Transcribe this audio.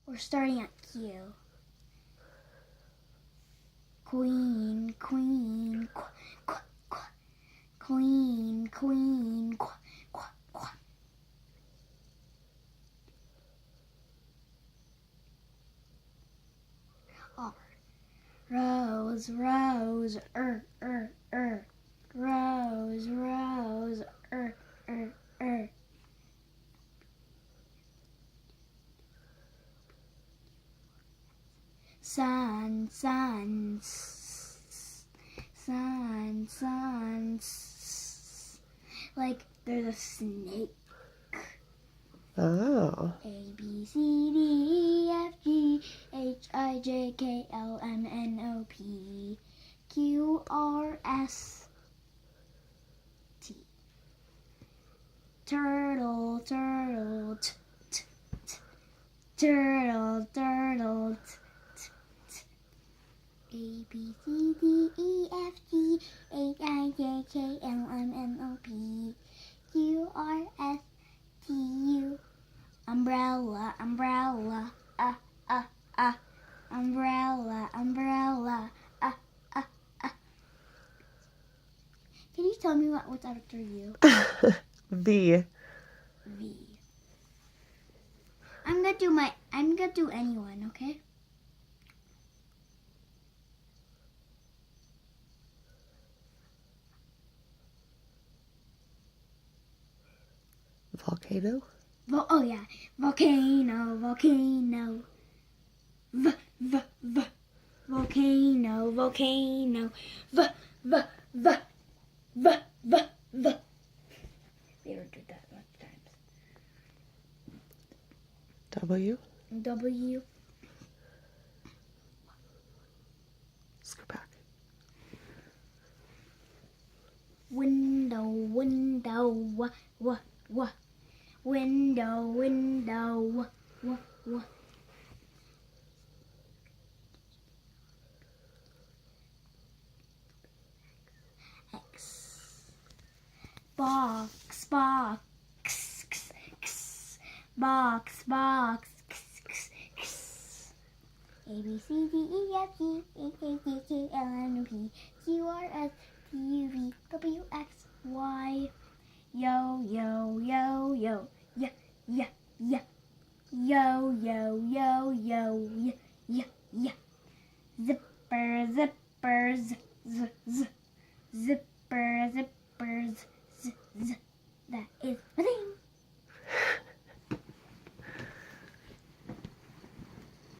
We're starting at Q. Queen, queen, qu, qu, qu. Queen, queen, qu, qu, qu. R. Rose, rose, Rose, rose, Sun, sun, sun, sun, like there's a snake. Oh. A, B, C, D, E, F, G, H, I, J, K, L, M, N, O, P, Q, R, S, T. Turtle, turtle, t, t, t. Turtle, turtle, t, t, t. A, B, C, D, E, F, G, H, I, J, K, L, M, N, O, P, Q, R, S, T, U. Umbrella, umbrella, umbrella, umbrella, Can you tell me what's after U? V. V. I'm gonna do anyone, okay? Volcano. Oh yeah, volcano, volcano. Volcano, volcano. V. They don't do that much times. W. W. Let's go back. Window, window, window, window, X. Box, box, box, box, A, B, C, D, E, F, G, H, I, J, K, L, M, N, P, Q, R, S, T, U, V, W, X, Y. Yo, yo, yo, yo, yeah, yeah, yeah. Yo, yo, yo, yo, yeah, yeah, yeah. Zipper, zipper, z, z, z. Zipper, zipper, z, z, z. That is my thing.